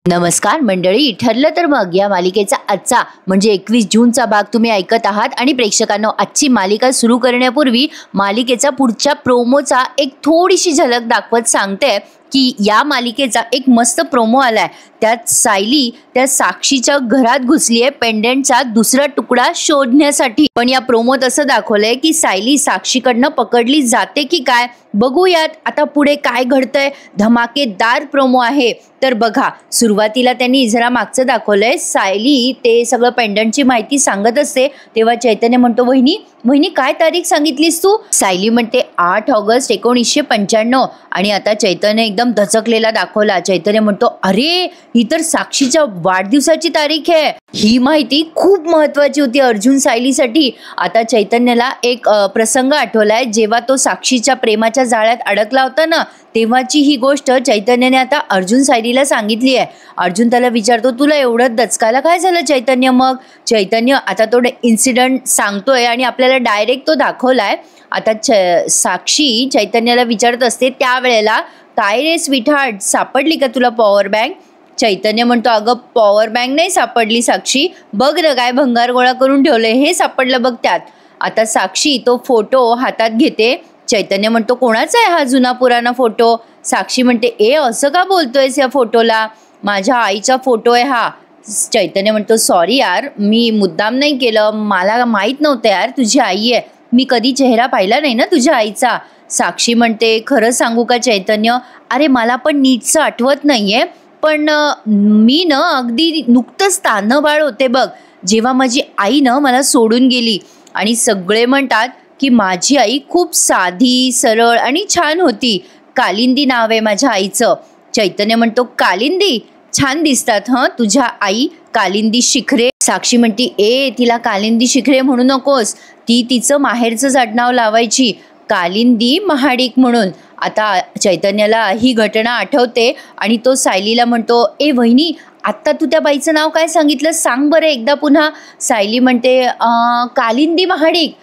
नमस्कार मंडळी, ठरलं तर मग या मालिकेचा आजचा म्हणजे 21 जूनचा भाग तुम्ही ऐकत आहात। आणि प्रेक्षकांनो, आजची मालिका सुरू करण्यापूर्वी मालिकेचा पुढच्या प्रोमोचा एक थोडीशी झलक दाखवत सांगते की या मालिकेचा एक मस्त प्रोमो आलाय। त्यात सायली त्या साक्षीच्या घरात घुसली आहे पेंडंटचा दुसरा तुकडा शोधण्यासाठी। पण या प्रोमोत असं दाखवलंय की सायली साक्षीकडनं पकडली जाते की काय, बघूयात आता पुढे काय घडतंय। धमाकेदार प्रोमो आहे तर बघा। सुरुवातीला त्यांनी जरा मागचं दाखवलंय, सायली ते सगळं पेंडंटची माहिती सांगत असते तेव्हा चैतन्य म्हणतो, वहिनी काय तारीख सांगितलीस तू? सायली म्हणते 8 ऑगस्ट 1995। आणि आता चैतन्य एकदम धचकलेला दाखवला। चैतन्य म्हणतो, अरे ही तर साक्षीच्या वाढदिवसाची तारीख आहे। ही माहिती खूप महत्वाची होती अर्जुन सायलीसाठी। आता चैतन्याला एक प्रसंग आठवलाय, जेव्हा तो साक्षीच्या प्रेमाच्या जाळ्यात अडकला होता ना, तेव्हाची ही गोष्ट चैतन्याने आता अर्जुन सायलीला सांगितली आहे। अर्जुन त्याला विचारतो, तुला एवढं दचकायला काय झालं चैतन्य? मग चैतन्य आता तो इन्सिडेंट सांगतोय आणि आपल्याला डायरेक्ट तो दाखवलाय। आता साक्षी चैतन्याला विचारत असते, त्यावेळेला काय रे स्वीटहार्ट, सापडली का तुला पॉवर बँक? चैतन्य म्हणतो, अगं पॉवर बँक नाही सापडली साक्षी, बघ ना काय भंगार गोळा करून ठेवले, हे सापडलं बघ त्यात। आता साक्षी तो फोटो हातात घेते। चैतन्य म्हणतो, कोणाचा आहे हा जुना पुराणा फोटो? साक्षी म्हणते, असं का बोलतोयस, या फोटोला माझ्या आईचा फोटो आहे हा। चैतन्य म्हणतो, सॉरी यार, मी मुद्दाम नाही केलं, मला माहित नव्हतं यार तुझी आई आहे, मी कधी चेहरा पाहिला नाही ना तुझ्या आईचा। साक्षी म्हणते, खरं सांगू का चैतन्य, अरे मला पण नीटचं आठवत नाहीये, पण मी ना अगदी नुकतंच तान्हबाळ होते बघ, जेव्हा माझी आई ना मला सोडून गेली। आणि सगळे म्हणतात की माझी आई खूप साधी सरळ आणि छान होती। कालिंदी नाव आहे माझ्या आईचं। चैतन्य म्हणतो, कालिंदी? छान दिसतात हं तुझ्या आई, कालिंदी शिखरे। साक्षी म्हणती, तिला कालिंदी शिखरे म्हणू नकोस, ती तिचं माहेरचंच आडनाव लावायची, कालिंदी महाडिक म्हणून। आता चैतन्याला ही घटना आठवते आणि तो सायलीला म्हणतो, वहिनी आत्ता तू त्या बाईचं नाव काय सांगितलं, सांग बरं एकदा पुन्हा। सायली म्हणते, कालिंदी महाडिक।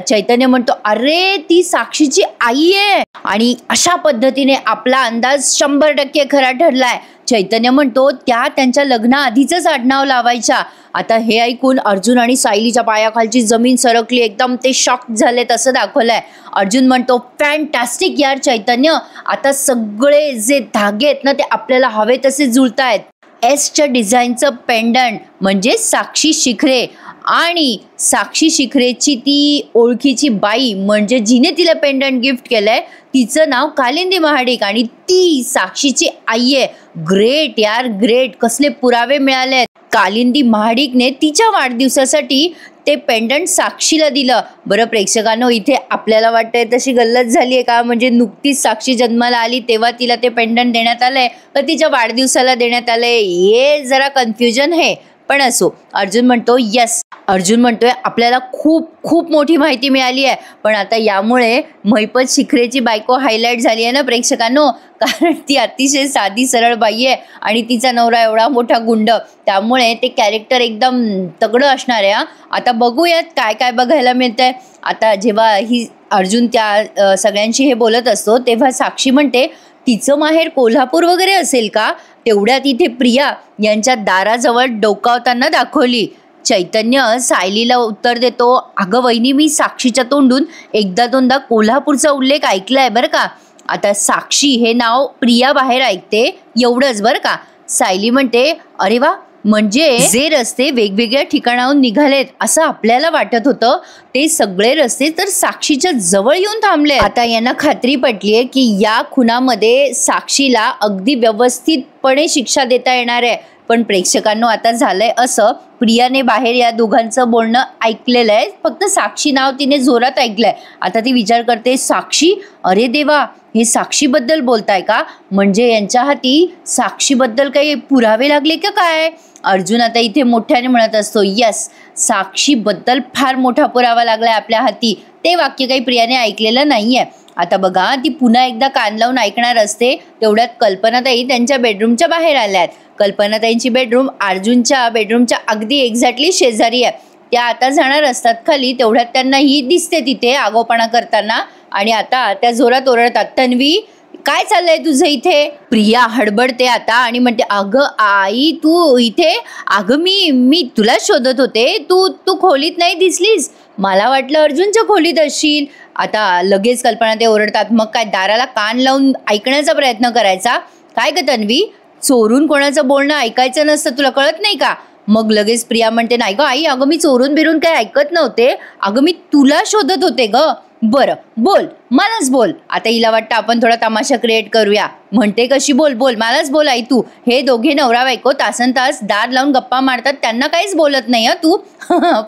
चैतन्य म्हणतो, अरे ती साक्षीची आई आहे। आणि अशा पद्धतीने आपला अंदाज 100% खरा ठरलाय। चैतन्य म्हणतो, त्या त्यांच्या लग्नाआधीच आडनाव लावायच्या। आता हे ऐकून अर्जुन आणि सायलीच्या पायाखालची जमीन सरकली, एकदम ते शॉक झाले तसं दाखवलंय। अर्जुन म्हणतो, फॅन्टॅस्टिक यार चैतन्य, आता सगळे जे धागे आहेत ना ते आपल्याला हवे तसे जुळतायत। एसच्या डिझाईनचं पेंडंट म्हणजे साक्षी शिखरे, आणि साक्षी शिखरेची ती ओळखीची बाई म्हणजे जिने तिला पेंडंट गिफ्ट केलंय तिचं नाव कालिंदी महाडिक, आणि ती साक्षीची आई आहे। ग्रेट यार ग्रेट, कसले पुरावे मिळाले। कालिंदी महाडिकने तिच्या वाढदिवसासाठी ते पेंडंट साक्षीला दिलं। बरं प्रेक्षकांनो, इथे आपल्याला वाटतंय तशी गल्लत झाली आहे का? म्हणजे नुकतीच साक्षी जन्माला आली तेव्हा तिला ते पेंडंट देण्यात आलंय का तिच्या वाढदिवसाला देण्यात आलंय? हे जरा कन्फ्युजन आहे, पण असो। अर्जुन म्हणतो, यस, अर्जुन म्हणतोय आपल्याला खूप खूप मोठी माहिती मिळाली आहे, पण आता यामुळे महिपत शिखरेची बायको हायलाईट झाली आहे ना प्रेक्षकांनो, कारण ती अतिशय साधी सरळ बाई आहे आणि तिचा नवरा एवढा मोठा गुंड, त्यामुळे ते कॅरेक्टर एकदम तगडं असणार आहे। आता बघूयात काय काय बघायला मिळतंय। आता जेव्हा ही अर्जुन त्या सगळ्यांशी हे बोलत असतो तेव्हा साक्षी म्हणते, तिचं माहेर कोल्हापूर वगैरे असेल का? तेवढ्यात इथे प्रिया यांच्या दाराजवळ डोकावताना दाखवली। चैतन्य सायलीला उत्तर देतो, अगं वहिनी, मी साक्षीच्या तोंडून एकदा दोनदा कोल्हापूरचा उल्लेख ऐकलाय बरं का। आता साक्षी हे नाव प्रिया बाहेर ऐकते एवढंच बरं का। सायली म्हणते, अरे वा, म्हणजे जे रस्ते वेगवेगळ्या ठिकाणाहून निघालेत असं आपल्याला वाटत होतं, ते सगळे रस्ते तर साक्षीच्या जवळ येऊन थांबले। आता यांना खात्री पटलीये की या खुनामध्ये साक्षीला अगदी व्यवस्थितपणे शिक्षा देता येणार आहे। पण प्रेक्षकांनो, आता झालंय असं, प्रियाने बाहेर या दोघांचं बोलणं ऐकलेलं आहे, फक्त साक्षी नाव तिने जोरात ऐकलंय। आता ती विचार करते, साक्षी, अरे देवा, हे साक्षीबद्दल बोलताय का? म्हणजे यांच्या हाती साक्षीबद्दल काही पुरावे लागले का काय? अर्जुन आता इथे मोठ्याने म्हणत असतो, यस, साक्षीबद्दल फार मोठा पुरावा लागलाय आपल्या हाती। ते वाक्य काही प्रियाने ऐकलेलं नाहीये। आता बघा, ती पुन्हा एकदा कान लावून ऐकणार असते तेवढ्यात कल्पनाताई त्यांच्या बेडरूमच्या बाहेर आल्यात। कल्पनाताईंची बेडरूम अर्जुनच्या बेडरूमच्या अगदी एक्झॅक्टली शेजारी आहे। त्या आता जाणार असतात खाली, तेवढ्यात त्यांना ही दिसते तिथे आगोपणा करताना, आणि आता त्या जोरात ओरडतात, तन्वी काय चाललंय तुझं इथे? प्रिया हडबडते आता आणि म्हणते अगं आई तू इथे? अगं मी तुला शोधत होते, तू तू खोलीत नाही दिसलीस. मला वाटलं अर्जुनच्या खोलीत असशील. आता लगेच कल्पना ते ओरडतात. मग काय दाराला कान लावून ऐकण्याचा प्रयत्न करायचा? काय ग तन्वी, चोरून कोणाचं बोलणं ऐकायचं नसतं, तुला कळत नाही का? मग लगेच प्रिया म्हणते नाही ग आई, अगं मी चोरून बिरून काय ऐकत नव्हते, अगं मी तुला शोधत होते ग. बरं बोल, मलाच बोल. आता हिला वाटतं आपण थोडा तमाशा क्रिएट करूया. म्हणते कशी, बोल बोल, मलाच बोल आई तू. हे दोघे नवरा बायको तासन तास दार लावून गप्पा मारतात, त्यांना काहीच बोलत नाही तू.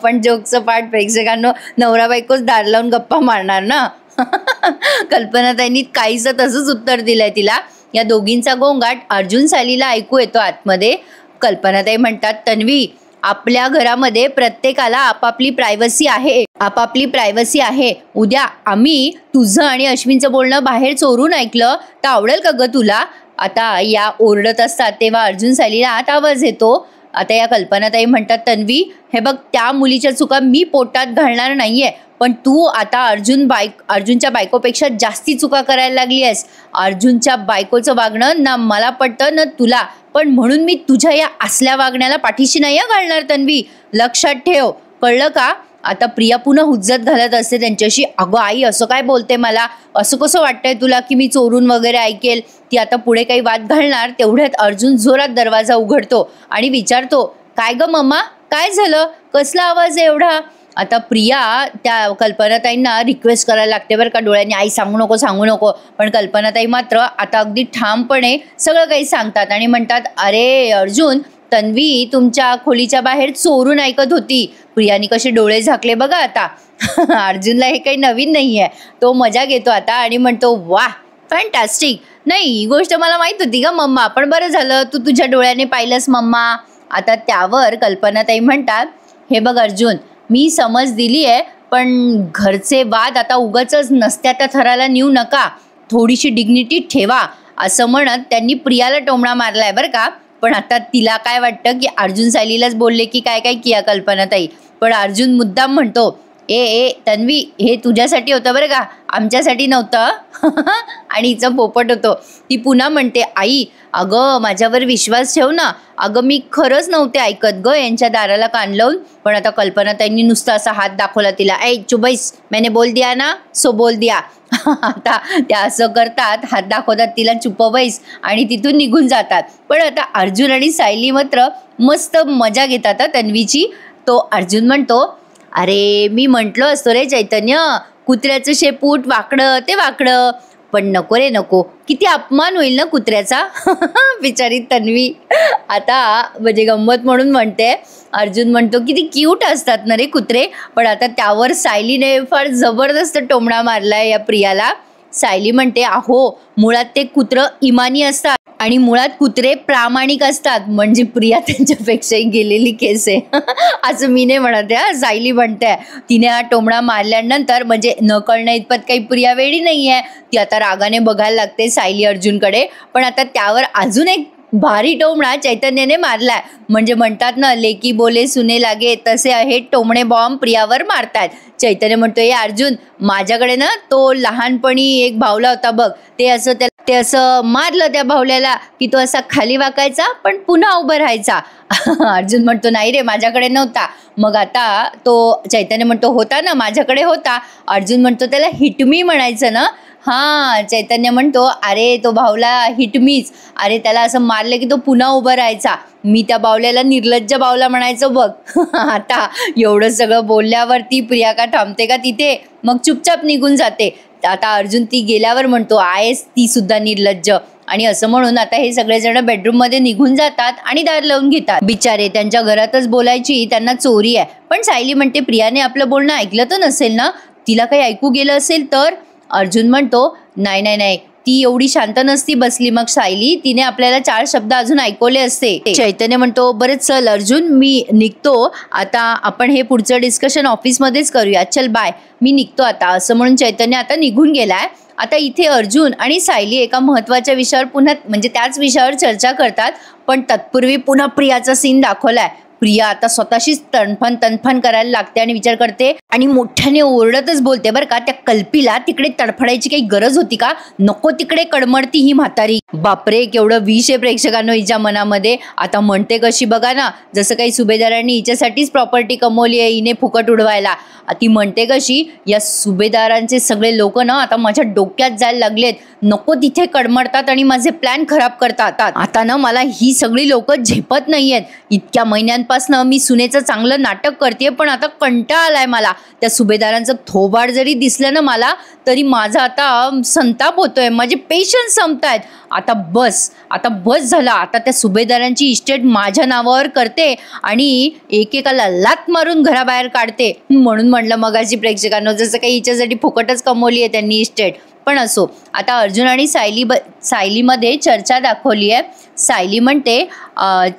पण जोकचं पाठ प्रेक्षकांना, नवरा बायकोच दार लावून गप्पा मारणार ना. कल्पना त्यांनी काहीच तसंच उत्तर दिलंय तिला. या दोघींचा गोंगाट अर्जुन सायलीला ऐकू येतो आतमध्ये. कल्पनाताई म्हणतात तन्वी, आपल्या घरामध्ये प्रत्येकाला आपापली प्रायव्हसी आहे, आपापली प्रायव्हसी आहे. उद्या आम्ही तुझं आणि अश्विनचं बोलणं बाहेर चोरून ऐकलं तर आवडेल का ग तुला? आता या ओरडत असतात तेव्हा अर्जुन सायलीला आत आवाज येतो. आता या कल्पनाताई म्हणतात तन्वी, हे बघ त्या मुलीच्या चुका मी पोटात घालणार नाहीये, पण तू आता अर्जुनच्या बायकोपेक्षा जास्ती चुका करायला लागली आहेस. अर्जुनच्या बायकोचं वागणं ना मला पटतं ना तुला, पण म्हणून मी तुझ्या या असल्या वागण्याला पाठीशी नाही घालणार तन्वी, लक्षात ठेव, कळलं का? आता प्रिया पुन्हा हुज्जत घालत असते त्यांच्याशी. अगं आई असं काय बोलते, मला असं कसं वाटतंय तुला की मी चोरून वगैरे ऐकेल? ती आता पुढे काही वाद घालणार तेवढ्यात अर्जुन जोरात दरवाजा उघडतो आणि विचारतो काय ग मम्मा, काय झालं, कसला आवाज आहे एवढा? आता प्रिया त्या कल्पनाताईंना रिक्वेस्ट करायला लागते बरं का डोळ्यांनी, आई सांगू नको सांगू नको. पण कल्पनाताई मात्र आता अगदी ठामपणे सगळं काही सांगतात आणि म्हणतात अरे अर्जुन, तन्वी तुमच्या खोलीच्या बाहेर चोरून ऐकत होती. प्रियाने कसे डोळे झाकले बघा आता. अर्जुनला हे काही नवीन नाही आहे, तो मजा घेतो आता आणि म्हणतो वा फॅन्टॅस्टिक. नाही ही गोष्ट मला माहीत होती का मम्मा, पण बरं झालं तू तुझ्या डोळ्याने पाहिलंस मम्मा. आता त्यावर कल्पनाताई म्हणतात हे बघ अर्जुन, मी समज दिली आहे, पण घरचे वाद आता उगाचच नसत्या त्या थराला नेऊ नका, थोडीशी डिग्निटी ठेवा, असं म्हणत त्यांनी प्रियाला टोमणा मारलाय बरं का. पण आता तिला काय वाटतं की अर्जुन सायलीलाच बोलले की काय काय किया कल्पनाताई. पण अर्जुन मुद्दाम म्हणतो ए तन्वी, हे तुझ्यासाठी होतं बरं का, आमच्यासाठी नव्हतं. आणि हिचं पोपट होतो. ती पुन्हा म्हणते आई अगं माझ्यावर विश्वास ठेव ना, अगं मी खरंच नव्हते ऐकत ग यांच्या दाराला कान लावून. पण आता कल्पनाताईंनी नुसता असा हात दाखवला तिला, ऐ चुबैस, मैंने बोल दिया ना सो बोल दिया. आता त्या असं करतात, हात दाखवतात तिला चुप बैस आणि तिथून निघून जातात. पण आता अर्जुन आणि सायली मात्र मस्त मजा घेतात तन्वीची. तो अर्जुन म्हणतो अरे मी म्हटलो असतो रे चैतन्य, कुत्र्याचं शेपूट वाकडं ते वाकडं, पण नको रे नको, किती अपमान होईल ना कुत्र्याचा. बिचारी तन्वी आता म्हणजे गंमत म्हणून म्हणते. अर्जुन म्हणतो किती क्यूट असतात ना रे कुत्रे. पण आता त्यावर सायलीने फार जबरदस्त टोमणा मारलाय या प्रियाला. सायली म्हणते अहो मुळात ते कुत्रं इमानी असतात आणि मुळात कुत्रे प्रामाणिक असतात. म्हणजे प्रिया त्यांच्यापेक्षाही गेलेली केस आहे. असं मी नाही म्हणत आहे, सायली म्हणते. तिने हा टोमणा मारल्यानंतर म्हणजे न कळण्या इतपत काही प्रिया वेळी नाही आहे. ती आता रागाने बघायला लागते सायली अर्जुनकडे. पण आता त्यावर अजून एक भारी टोमणा चैतन्याने मारलाय. म्हणजे म्हणतात ना लेकी बोले सुने लागे, तसे हे टोमणे बॉम्ब प्रियावर मारतात. चैतन्य म्हणतोय अर्जुन, माझ्याकडे ना तो लहानपणी एक भावला होता बघ, ते असं मारलं त्या भावल्याला की तो असा खाली वाकायचा पण पुन्हा उभं राहायचा. अर्जुन म्हणतो नाही रे माझ्याकडे नव्हता. मग आता तो चैतन्य म्हणतो होता ना माझ्याकडे होता. अर्जुन म्हणतो त्याला हिटमी म्हणायचं ना. हां चैतन्य म्हणतो अरे तो भावला हिटमीच, अरे त्याला असं मारलं की तो पुन्हा उभं राहायचा, मी त्या बावल्याला निर्लज्ज बावला म्हणायचं बघ. आता एवढं सगळं बोलल्यावरती प्रिया का थांबते का तिथे, मग चुपचाप निघून जाते. आता अर्जुन ती गेल्यावर म्हणतो आहेस ती सुद्धा निर्लज्ज, आणि असं म्हणून आता हे सगळेजण बेडरूममध्ये निघून जातात आणि दार लावून घेतात. बिचारे त्यांच्या घरातच बोलायची त्यांना चोरी आहे. पण सायली म्हणते प्रियाने आपलं बोलणं ऐकलं तर नसेल ना, तिला काही ऐकू गेलं असेल तर. अर्जुन म्हणतो नाही नाही नाही, ती एवढी शांत नसती बसली मग सायली, तिने आपल्याला 4 शब्द अजून ऐकवले असते. चैतन्य म्हणतो बरं चल अर्जुन मी निघतो आता, आपण हे पुढचं डिस्कशन ऑफिसमध्येच करूया, चल बाय मी निघतो आता. असं म्हणून चैतन्य आता निघून गेलाय. आता इथे अर्जुन आणि सायली एका महत्त्वाच्या विषयावर पुन्हा म्हणजे त्याच विषयावर चर्चा करतात. पण तत्पूर्वी पुन्हा प्रियाचा सीन दाखवलाय. प्रिया आता स्वतःशीच तणफण करायला लागते आणि विचार करते आणि मोठ्याने ओरडतच बोलते बरं का, त्या कल्पीला तिकडे तडफडायची काही गरज होती का? नको तिकडे कडमडती ही म्हातारी. बापरे, केवढं विष आहे प्रेक्षकांनो हिच्या मनामध्ये. आता म्हणते कशी बघा ना, जसं काही सुभेदारांनी हिच्यासाठीच प्रॉपर्टी कमवली आहे हिने फुकट उडवायला. ती म्हणते कशी, या सुभेदारांचे सगळे लोक ना आता माझ्या डोक्यात जायला लागलेत, नको तिथे कडमडतात आणि माझे प्लॅन खराब करतात. आता ना मला ही सगळी लोक झेपत नाहीयेत. इतक्या महिन्यांपासून मी सुनेचं चांगलं नाटक करते, पण आता कंटाळा आलाय मला. त्या सुभेदारांचं थोबाड जरी दिसलं ना मला तरी माझा आता संताप होतोय, माझे पेशन्स संपतायत. आता बस झालं. आता त्या सुभेदारांची इस्टेट माझ्या नावावर करते आणि एकेकाला लात मारून घराबाहेर काढते. म्हणून म्हणलं मगाशी प्रेक्षकांनो, जसं काही हिच्यासाठी फुकटच कमवली आहे त्यांनी इस्टेट. पण असो, आता अर्जुन आणि सायलीमध्ये चर्चा दाखवली आहे. सायली म्हणते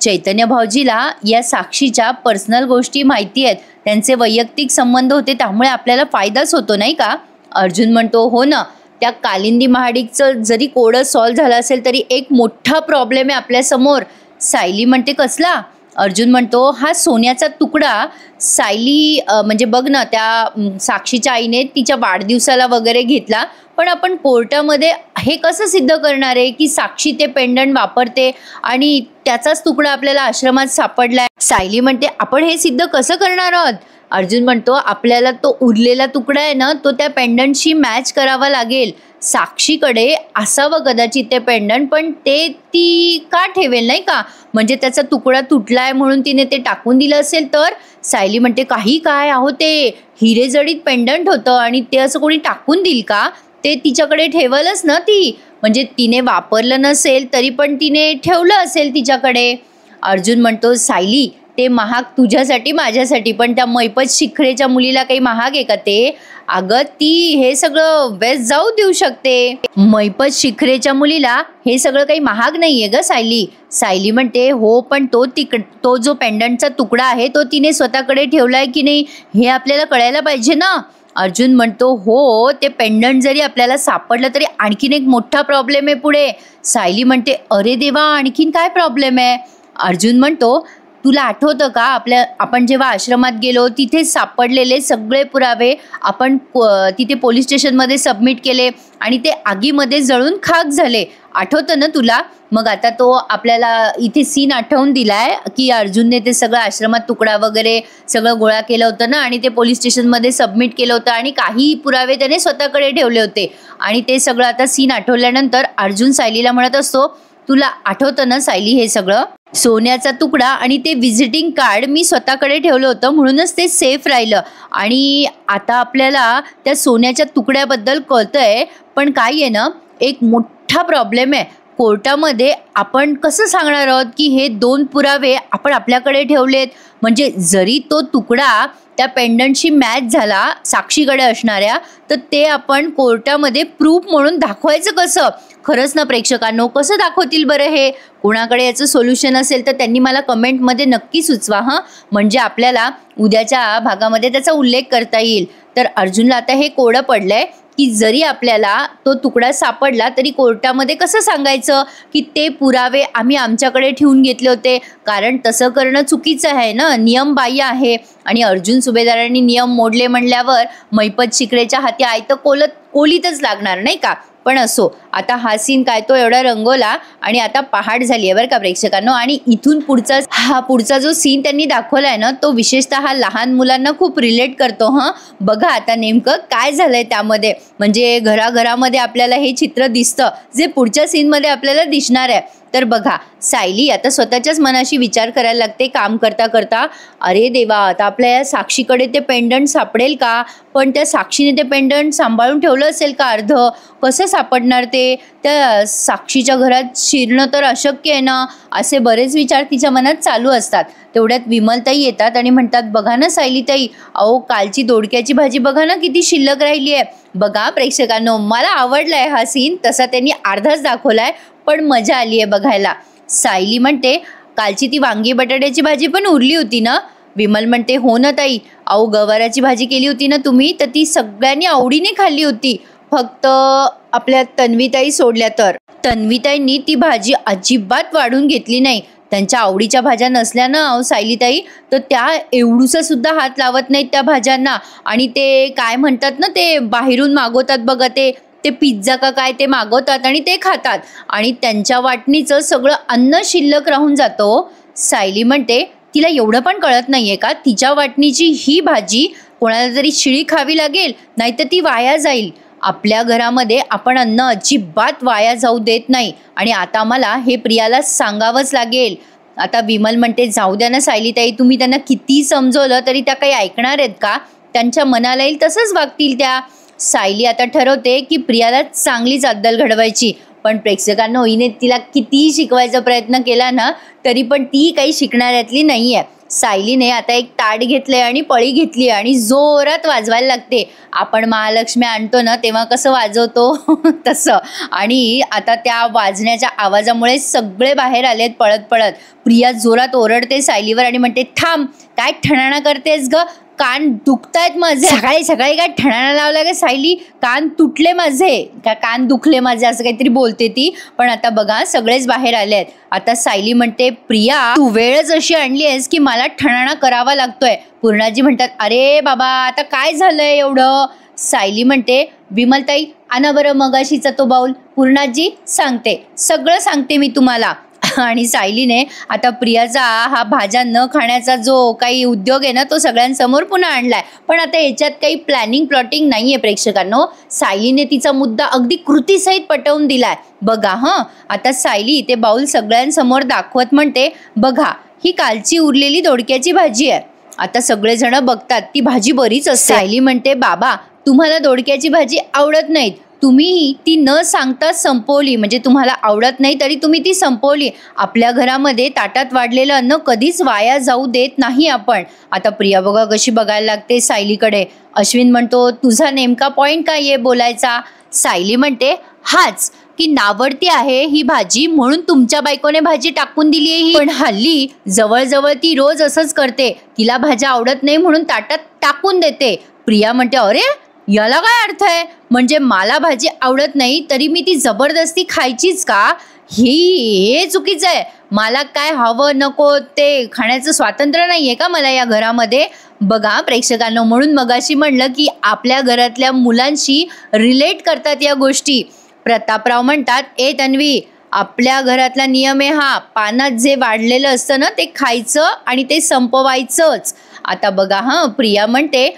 चैतन्य भाऊजीला या साक्षीच्या पर्सनल गोष्टी माहिती आहेत, त्यांचे वैयक्तिक संबंध होते, त्यामुळे आपल्याला फायदाच होतो नाही का? अर्जुन म्हणतो हो ना, त्या कालिंदी महाडिकचं जरी कोडं सॉल्व्ह झालं असेल तरी एक मोठा प्रॉब्लेम आहे आपल्यासमोर. सायली म्हणते कसला? अर्जुन म्हणतो हा सोन्याचा तुकडा. सायली म्हणजे बघ ना, त्या साक्षीच्या आईने तिच्या वाढदिवसाला वगैरे घेतला, पण आपण कोर्टामध्ये हे कसं सिद्ध करणार आहे की साक्षी ते पेंडंट वापरते आणि त्याचाच तुकडा आपल्याला आश्रमात सापडलाय? सायली म्हणते आपण हे सिद्ध कसं करणार आहोत? अर्जुन म्हणतो आपल्याला तो उरलेला तुकडा आहे ना, तो त्या पेंडंटशी मॅच करावा लागेल. साक्षीकडे असावं कदाचित ते पेंडंट, पण ते ती का ठेवेल नाही का? म्हणजे त्याचा तुकडा तुटलाय म्हणून तिने ते टाकून दिलं असेल तर? सायली म्हणते काही काय आहो, ते हिरे जडीत पेंडंट होतं आणि ते असं कोणी टाकून देईल का? ते तिच्याकडे ठेवलंच ना ती, म्हणजे तिने वापरलं नसेल तरी पण तिने ठेवलं असेल तिच्याकडे. अर्जुन म्हणतो सायली ते महाग तुझ्यासाठी माझ्यासाठी, पण त्या मैपत शिखरेच्या मुलीला काही महाग आहे का ते? अगं ती हे सगळं वेस्ट जाऊ देऊ शकते. मैपत शिखरेच्या मुलीला हे सगळं काही महाग नाहीये ग सायली. सायली म्हणते हो, पण तो जो पेंडंटचा तुकडा आहे तो तिने स्वतःकडे ठेवलाय की नाही हे आपल्याला कळायला पाहिजे ना. अर्जुन म्हणतो हो, ते पेंडंट जरी आपल्याला सापडलं तरी आणखीन एक मोठा प्रॉब्लेम आहे पुढे. सायली म्हणते अरे देवा, आणखीन काय प्रॉब्लेम आहे? अर्जुन म्हणतो तुला आठवतं का आपण जेव्हा आश्रमात गेलो तिथे सापडलेले सगळे पुरावे आपण तिथे पोलीस स्टेशनमध्ये सबमिट केले आणि ते आगीमध्ये जळून खाक झाले, आठवतं ना तुला? मग आता तो आपल्याला इथे सीन आठवून दिलाय की अर्जुनने ते सगळं आश्रमात तुकडा वगैरे सगळं गोळा केलं होतं ना आणि ते पोलीस स्टेशनमध्ये सबमिट केलं होतं आणि काही पुरावे त्याने स्वतःकडे ठेवले होते. आणि ते सगळं आता सीन आठवल्यानंतर अर्जुन सायलीला म्हणत असतो तुला आठवतं ना सायली, हे सगळं सोन्याचा तुकडा आणि ते व्हिजिटिंग कार्ड मी स्वतःकडे ठेवलं होतं म्हणूनच ते सेफ राहिलं. आणि आता आपल्याला त्या सोन्याच्या तुकड्याबद्दल कळतंय, पण काय आहे ना, एक मोठा प्रॉब्लेम आहे. कोर्टामध्ये आपण कसं सांगणार आहोत की हे 2 पुरावे आपण आपल्याकडे ठेवलेत? म्हणजे जरी तो तुकडा त्या पेंडंटशी मॅच झाला साक्षीकडे असणाऱ्या, तर ते आपण कोर्टामध्ये प्रूफ म्हणून दाखवायचं कसं? खरंच ना प्रेक्षकांनो, कसं दाखवतील बरं हे? कोणाकडे याचं सोल्युशन असेल तर त्यांनी मला कमेंटमध्ये नक्की सुचवा हां, म्हणजे आपल्याला उद्याच्या भागामध्ये त्याचा उल्लेख करता येईल. तर अर्जुनला आता हे कोडं पडलंय की जरी आपल्याला तो तुकडा सापडला तरी कोर्टामध्ये कसं सांगायचं की ते पुरावे आम्ही आमच्याकडे ठेवून घेतले होते, कारण तसं करणं चुकीचं आहे ना, नियमबाह्य आहे. आणि अर्जुन सुभेदारांनी नियम मोडले म्हणल्यावर मैपत शिकरेच्या हाती आयतं कोलीतच लागणार नाही का? पण असो, आता हा सीन काय तो एवढा रंगवला आणि आता पहाट झाली आहे बरं का प्रेक्षकांनो. आणि इथून पुढचा जो सीन त्यांनी दाखवला आहे ना, तो विशेषतः लहान मुलांना खूप रिलेट करतो. बघा आता नेमकं काय झालंय त्यामध्ये. म्हणजे घराघरामध्ये आपल्याला हे चित्र दिसतं जे पुढच्या सीनमध्ये आपल्याला दिसणार आहे. तर बघा, सायली आता स्वतःच्याच मनाशी विचार करायला लागते काम करता करता. अरे देवा, आता आपल्या या साक्षीकडे ते पेंडंट सापडेल का? पण त्या साक्षीने ते पेंडंट सांभाळून ठेवलं असेल का अर्ध? कसं सापडणार ते? त्या साक्षीच्या घरात शिरणं तर अशक्य आहे ना. असे बरेच विचार तिच्या मनात चालू असतात. तेवढ्यात विमलताई येतात आणि म्हणतात बघा ना सायलीताई, अहो कालची दोडक्याची भाजी बघा ना किती शिल्लक राहिली आहे. बघा प्रेक्षकांनो, मला आवडलाय हा सीन. तसा त्यांनी अर्धाच दाखवलाय पण मजा आली आहे बघायला. सायली म्हणते कालची ती वांगी बटाट्याची भाजी पण उरली होती ना? विमल म्हणते हो ना ताई, अहो गवाराची भाजी केली होती ना तुम्ही, तर ती सगळ्यांनी आवडीने खाल्ली होती, फक्त आपल्या तन्वीताई सोडल्या तर. तन्वीताईंनी ती भाजी अजिबात वाढून घेतली नाही. त्यांच्या आवडीच्या भाज्या नसल्यानं सायलीताई तर त्या एवढूसा सुद्धा हात लावत नाहीत त्या भाज्यांना. आणि ते काय म्हणतात ना, ते बाहेरून मागवतात बघा, ते पिझ्झा का काय ते मागवतात आणि ते खातात आणि त्यांच्या वाटणीचं सगळं अन्न शिल्लक राहून जातं. सायली म्हणते तिला एवढं पण कळत नाहीये का, तिच्या वाटणीची ही भाजी कोणाला तरी शिळी खावी लागेल, नाहीतर ती वाया जाईल. आपल्या घरामध्ये आपण अन्न अजिबात वाया जाऊ देत नाही आणि आता मला हे प्रियाला सांगावंच लागेल. आता विमल म्हणते जाऊ द्या ना सायलीताई, तुम्ही त्यांना किती समजवलं तरी त्या काही ऐकणार आहेत का? त्यांच्या मनाला येईल तसंच वागतील त्या. सायली आता ठरवते की प्रियाला चांगलीच अद्दल घडवायची, पण प्रेक्षकांना हिने तिला कितीही शिकवायचा प्रयत्न केला ना तरी पण ती काही शिकणाऱ्यातली नाही आहे. सायलीने आता एक ताट घेतलंय आणि पळी घेतली आणि जोरात वाजवायला लागते. आपण महालक्ष्मी आणतो ना तेव्हा कसं वाजवतो तसं. आणि आता त्या वाजण्याच्या आवाजामुळे सगळे बाहेर आलेत पळत पळत. प्रिया जोरात ओरडते सायलीवर आणि म्हणते थांब, काय ठणाणा करतेस ग, कान दुखतायत माझे. सकाळी सकाळी काय ठणाणा लावला का सायली, कान तुटले माझे का कान दुखले माझे असं काहीतरी बोलते ती. पण आता बघा सगळेच बाहेर आले आहेत. आता सायली म्हणते प्रिया तू वेळच अशी आणली आहेस की मला ठणाणा करावा लागतोय. पूर्णाजी म्हणतात अरे बाबा आता काय झालंय एवढं. सायली म्हणते विमलताई आणा बरं मगाशीचा तो बाऊल. पूर्णाजी सांगते, सगळं सांगते मी तुम्हाला. आणि सायलीने आता प्रियाचा हा भाज्या न खाण्याचा जो काही उद्योग आहे ना तो सगळ्यांसमोर पुन्हा आणलाय. पण आता याच्यात काही प्लॅनिंग प्लॉटिंग नाहीये प्रेक्षकांनो. सायलीने तिचा मुद्दा अगदी कृतीसहित पटवून दिलाय. बघा आता सायली ते बाउल सगळ्यांसमोर दाखवत म्हणते बघा ही कालची उरलेली दोडक्याची भाजी आहे. आता सगळेजण बघतात ती भाजी बरीच असते. सायली म्हणते बाबा तुम्हाला दोडक्याची भाजी आवडत नाहीत, तुम्ही ती न सांगता संपवली, म्हणजे तुम्हाला आवडत नाही तरी तुम्ही ती संपवली. आपल्या घरामध्ये ताटात वाढलेलं अन्न कधीच वाया जाऊ देत नाही आपण. आता प्रिया बघा कशी बघायला लागते सायलीकडे. अश्विन म्हणतो तुझा नेमका पॉइंट काय आहे बोलायचा. सायली म्हणते हाच की नावडती आहे ही भाजी म्हणून तुमच्या बायकोने भाजी टाकून दिली आहे ही. पण हल्ली जवळजवळ ती रोज असंच करते, तिला भाज्या आवडत नाही म्हणून ताटात टाकून देते. प्रिया म्हणते अरे याला काय अर्थ आहे, म्हणजे मला भाजी आवडत नाही तरी मी ती जबरदस्ती खायचीच का, हे चुकीचं आहे. मला काय हवं नको ते खाण्याचं स्वातंत्र्य नाही आहे का मला या घरामध्ये. बघा प्रेक्षकांनो, म्हणून मगाशी म्हणलं की आपल्या घरातल्या मुलांशी रिलेट करतात या गोष्टी. प्रतापराव म्हणतात ए तन्वी आपल्या घरातला नियम आहे हा, पानात जे वाढलेलं असतं ना ते खायचं आणि ते संपवायचंच. आता बघा प्रिया म्हणते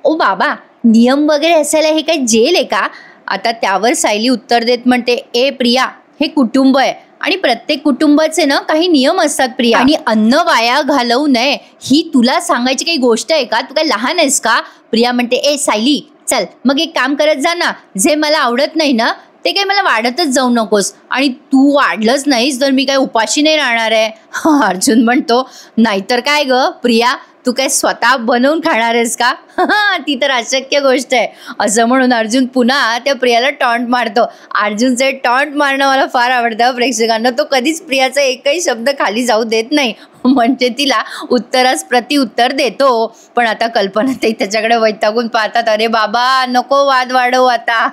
ओ बाबा नियम वगैरे असायला हे काही जेल आहे का. आता त्यावर सायली उत्तर देत म्हणते ए प्रिया हे कुटुंब आहे आणि प्रत्येक कुटुंबाचे ना काही नियम असतात प्रिया, आणि अन्न वाया घालवू नये ही तुला सांगायची काही गोष्ट आहे का, तू काय लहान आहेस का. प्रिया म्हणते ए सायली चल मग एक काम करत जा ना, जे मला आवडत नाही ना ते काही मला वाढतच जाऊ नकोस, आणि तू वाढलंच नाहीस तर मी काय उपाशी नाही राहणार आहे. अर्जुन म्हणतो नाहीतर काय ग प्रिया, तू काय स्वतः बनवून खाणार आहेस का. ती तर अशक्य गोष्ट आहे. असं म्हणून अर्जुन पुन्हा त्या प्रियाला टॉन्ट मारतो. अर्जुनचे टॉन्ट मारणं मला फार आवडतं प्रेक्षकांना. तो कधीच प्रियाचा एकही शब्द खाली जाऊ देत नाही, म्हणजे तिला उत्तरास प्रतिउत्तर देतो. पण आता कल्पना ते त्याच्याकडे वैतागून पाहतात, अरे बाबा नको वाद वाढवू आता.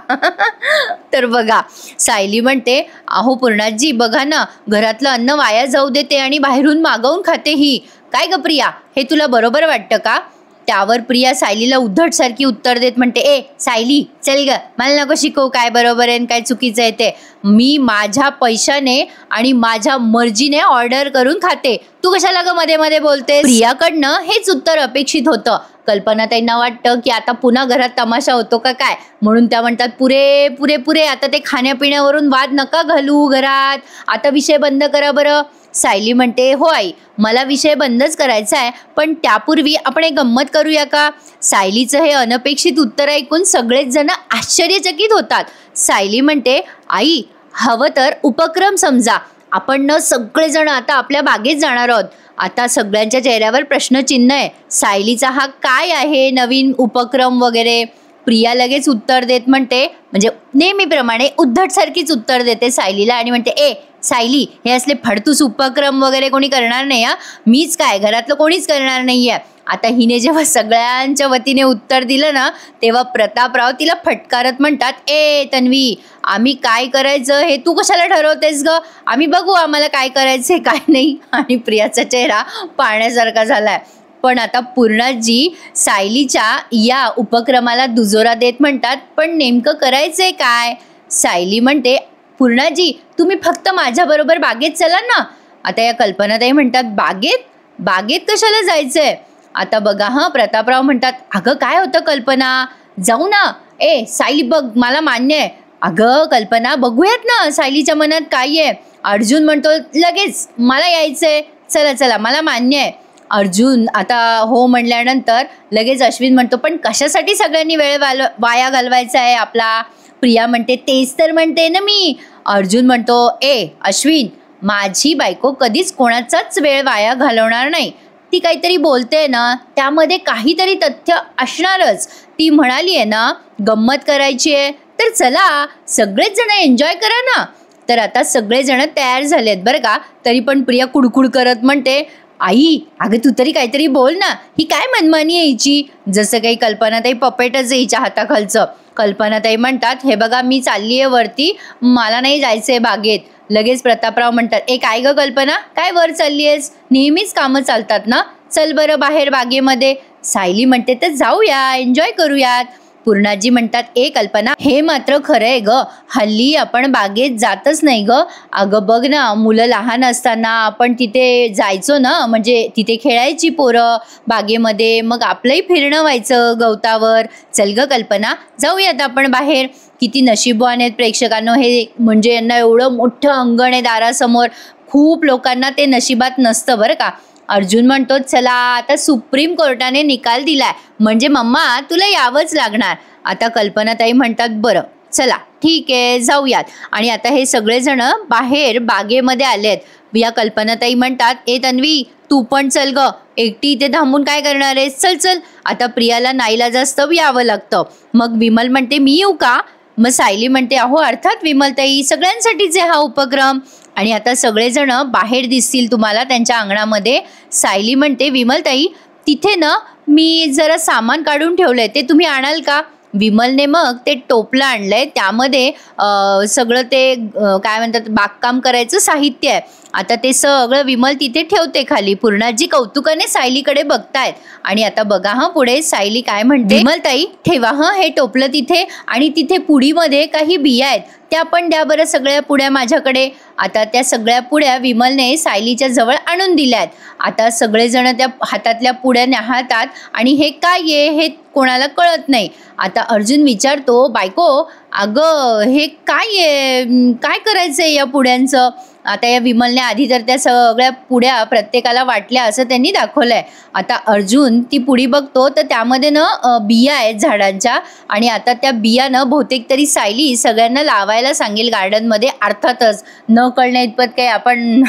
तर बघा सायली म्हणते अहो पूर्णाजी बघा ना घरातलं अन्न वाया जाऊ देते आणि बाहेरून मागवून खाते ही, काय ग प्रिया हे तुला बरोबर वाटतं का. त्यावर प्रिया सायलीला उद्धटसारखी उत्तर देत म्हणते ए सायली चल ग, मला नको शिकवू काय बरोबर आहे काय चुकीचं आहे ते. मी माझ्या पैशाने आणि माझ्या मर्जीने ऑर्डर करून खाते, तू कशाला ग मध्ये मध्ये बोलते. प्रियाकडनं हेच उत्तर अपेक्षित होतं. कल्पना त्यांना वाटतं की आता पुन्हा घरात तमाशा होतो का काय, म्हणून त्या म्हणतात पुरे पुरे पुरे आता ते खाण्यापिण्यावरून वाद नका घालू घरात, आता विषय बंद करा बरं. सायली म्हणते हो आई मला विषय बंदच करायचा आहे, पण त्यापूर्वी आपण एक गंमत करूया का. सायलीचं हे अनपेक्षित उत्तर ऐकून सगळेच जण आश्चर्यचकित होतात. सायली म्हणते आई हवं तर उपक्रम समजा, आपण न सगळेजण आता आपल्या बागेत जाणार आहोत. आता सगळ्यांच्या चेहऱ्यावर प्रश्नचिन्ह आहे. सायलीचा हा काय आहे नवीन उपक्रम वगैरे. प्रिया लगेच उत्तर देत म्हणते, म्हणजे नेहमीप्रमाणे उद्धटसारखीच उत्तर देते सायलीला आणि म्हणते ए सायली, हे असले फडतूस उपक्रम वगैरे कोणी करणार नाही हा, मीच काय घरातलं कोणीच करणार नाहीये. आता हिने जेव्हा सगळ्यांच्या वतीने उत्तर दिलं ना, तेव्हा प्रतापराव तिला फटकारत म्हणतात, ए तन्वी, आम्ही काय करायचं हे तू कशाला ठरवतेस ग, आम्ही बघू आम्हाला काय करायचंय काय नाही. आणि प्रियाचा चेहरा पाण्यासारखा झालाय. पण आता पूर्णाजी सायलीच्या या उपक्रमाला दुजोरा देत म्हणतात, पण नेमकं करायचंय काय. सायली म्हणते, पूर्णाजी तुम्ही फक्त माझ्याबरोबर बागेत चला ना. आता या कल्पनाताई म्हणतात, बागेत कशाला जायचंय. आता बघा हा, प्रतापराव म्हणतात, अगं काय होतं कल्पना, जाऊ ना. ए सायली बघ, मला मान्य आहे. अगं कल्पना, बघूयात ना सायलीच्या मनात काय आहे. अर्जुन म्हणतो लगेच मला यायचंय, चला चला मला मान्य आहे. अर्जुन आता हो म्हणल्यानंतर लगेच अश्विन म्हणतो, पण कशासाठी सगळ्यांनी वेळ वाया घालवायचा आहे आपला. प्रिया म्हणते, तेच तर म्हणते ना मी. अर्जुन म्हणतो, ए अश्विन, माझी बायको कधीच कोणाचाच वेळ वाया घालवणार नाही. ती काहीतरी बोलते ना, त्यामध्ये काहीतरी तथ्य असणारच. ती म्हणाली आहे ना गंमत करायची आहे, तर चला सगळेच जण एन्जॉय करा ना. तर आता सगळेजण तयार झालेत बरं का. तरी पण प्रिया कुडकुड करत म्हणते, आई अगं तू तरी काहीतरी बोल ना, ही काय मनमानी आहे हिची. जसं काही कल्पनाताई पपेटच आहे हिच्या हाताखालचं. कल्पनाताई म्हणतात, हे बघा मी चालली आहे वरती, मला नाही जायचंय बागेत. लगेच प्रतापराव म्हणतात, ए काय ग कल्पना, काय वर चालली आहेस, नेहमीच कामं चालतात ना, चल बरं बाहेर बागेमध्ये. सायली म्हणते, तर जाऊया, एन्जॉय करूयात. पूर्णाजी म्हणतात, ए कल्पना, हे मात्र खरं आहे ग, हल्ली आपण बागेत जातच नाही ग. अगं बघ ना, मुलं लहान असताना आपण तिथे जायचो ना, म्हणजे तिथे खेळायची पोरं बागेमध्ये, मग आपलंही फिरणं व्हायचं गवतावर. चल ग कल्पना, जाऊयात आपण बाहेर. किती नशीबवान आहेत प्रेक्षकांनो हे, म्हणजे यांना एवढं मोठं अंगण आहे दारासमोर. खूप लोकांना ते नशिबात नसतं बरं का. अर्जुन म्हणतो, चला आता सुप्रीम कोर्टाने निकाल दिलाय, म्हणजे मम्मा तुला यावंच लागणार. आता कल्पनाताई म्हणतात, बरं चला ठीक आहे जाऊयात. आणि आता हे सगळेजण बाहेर बागेमध्ये आलेत. या कल्पनाताई म्हणतात, ए तन्वी तू पण चल ग, एकटी इथे थांबून काय करणार आहेस, चल चल. आता प्रियाला नाईलाजास्तव यावं लागतं. मग विमल म्हणते, मी येऊ का. मग सायली म्हणते, अहो अर्थात विमलताई, सगळ्यांसाठीच आहे हा उपक्रम. आणि आता सगळेजण बाहेर दिसतील तुम्हाला त्यांच्या अंगणामध्ये. सायली म्हणते, विमलताई तिथे ना मी जरा सामान काढून ठेवलंय, ते तुम्ही आणाल का. विमलने मग ते टोपलं आणलंय, त्यामध्ये सगळं ते काय म्हणतात बागकाम करायचं साहित्य आहे. आता ते सगळं विमल तिथे ठेवते खाली. पूर्णाजी कौतुकाने सायलीकडे बघतायत. आणि आता बघा हा पुढे सायली काय म्हणते, विमलताई ठेवा हे टोपलं तिथे, आणि तिथे पुडीमध्ये काही बिया आहेत, त्या पण द्या बरं सगळ्या पुड्या माझ्याकडे. आता त्या सगळ्या पुड्या विमलने सायलीच्या जवळ आणून दिल्यात. आता सगळेजण त्या हातातल्या पुड्या न्याहाळतात आणि हे काय आहे हे कोणाला कळत नाही. आता अर्जुन विचारतो, बायको अगं हे काय आहे, काय करायचंय या पुड्यांचं. आता या विमलने आधी तर त्या सगळ्या पुड्या प्रत्येकाला वाटल्या असं त्यांनी दाखवलंय. आता अर्जुन ती पुडी बघतो, तर त्यामध्ये ना बिया आहेत झाडांच्या, आणि आता त्या बियानं बहुतेक तरी सायली सगळ्यांना लावायला सांगेल गार्डनमध्ये. अर्थातच न कळण्या इतपत काही आपण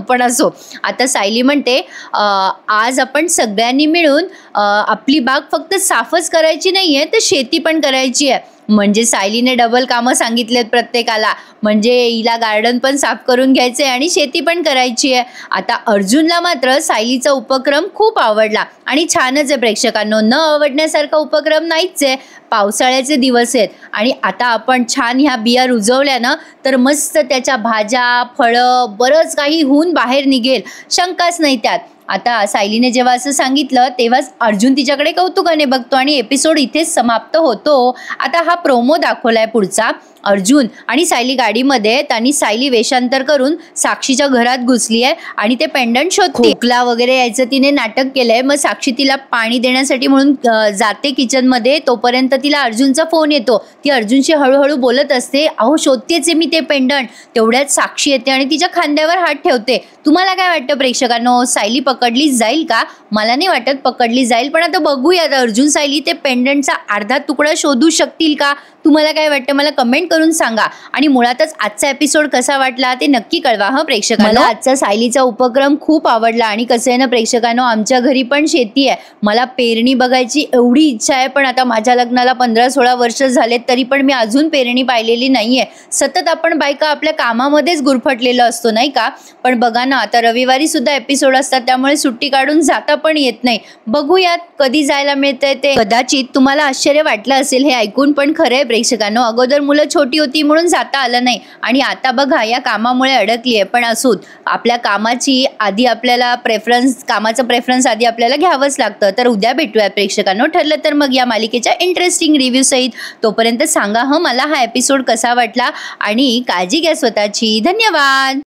पण असो. आता सायली म्हणते, आज आपण सगळ्यांनी मिळून आपली बाग फक्त साफच करायची नाहीये, तर शेती पण करायची आहे. म्हणजे सायलीने डबल कामं सांगितलेत प्रत्येकाला, म्हणजे हिला गार्डन पण साफ करून घ्यायचे आणि शेती पण करायची आहे. आता अर्जुनला मात्र सायलीचा उपक्रम खूप आवडला आणि छानच आहे प्रेक्षकांनो, न आवडण्यासारखा उपक्रम नाहीच आहे. पावसाळ्याचे दिवस आहेत आणि आता आपण छान ह्या बिया रुजवल्या ना, तर मस्त त्याच्या भाज्या फळं बरंच काही होऊन बाहेर निघेल, शंकाच नाही त्यात. आता सायलीने जेव्हा असं सांगितलं तेव्हाच अर्जुन तिच्याकडे कौतुकाने बघतो आणि एपिसोड इथेच समाप्त होतो. आता हा प्रोमो दाखवलाय पुढचा. अर्जुन आणि सायली गाडीमध्ये आहेत आणि सायली वेषांतर करून साक्षीच्या घरात घुसली आहे आणि ते पेंडंट शोधते. खोकला वगैरे यायचं तिने नाटक केलंय. मग साक्षी तिला पाणी देण्यासाठी म्हणून जाते किचनमध्ये, तोपर्यंत तिला अर्जुनचा फोन येतो. ती अर्जुनशी हळूहळू बोलत असते, अहो शोधतेच मी ते पेंडंट. तेवढ्यात साक्षी येते आणि तिच्या खांद्यावर हात ठेवते. तुम्हाला काय वाटतं प्रेक्षकांनो, सायली पकडली जाईल का. मला नाही वाटत पकडली जाईल, पण आता बघूया अर्जुन सायली ते पेंडंटचा अर्धा तुकडा शोधू शकतील का. तुम्हाला काय वाटतं मला कमेंट करून सांगा आणि मुळातच आजचा एपिसोड कसा वाटला ते नक्की कळवा हं प्रेक्षकांनो. मला आजचा सायलीचा उपक्रम खूप आवडला आणि कसं आहे ना प्रेक्षकांनो, आमच्या घरी पण शेती आहे. मला पेरणी बघायची एवढी इच्छा आहे, पण आता माझ्या लग्नाला 15-16 वर्ष झालेत तरी पण मी अजून पेरणी पाहिलेली नाहीये. सतत आपण बायका आपल्या कामामध्येच गुरफटलेलो असतो नाही का. पण बघा ना, आता रविवारी सुद्धा एपिसोड असतात, त्यामुळे सुट्टी काढून जाता पण येत नाही. बघूयात कधी जायला मिळतंय ते. कदाचित तुम्हाला आश्चर्य वाटलं असेल हे ऐकून, पण खरं आहे प्रेक्षकांनो, अगोदर मुलं छोटी होती म्हणून जाता आलं नाही आणि आता बघा या कामामुळे अडकली आहे. पण असोत, आपल्या कामाची आधी आपल्याला कामाचं प्रेफरन्स आधी आपल्याला घ्यावंच लागतं. तर उद्या भेटूया प्रेक्षकांनो, ठरलं तर मग या मालिकेच्या इंटरेस्टिंग रिव्ह्यू सहित. तोपर्यंत सांगा मला हा एपिसोड कसा वाटला आणि काळजी घ्या स्वतःची. धन्यवाद.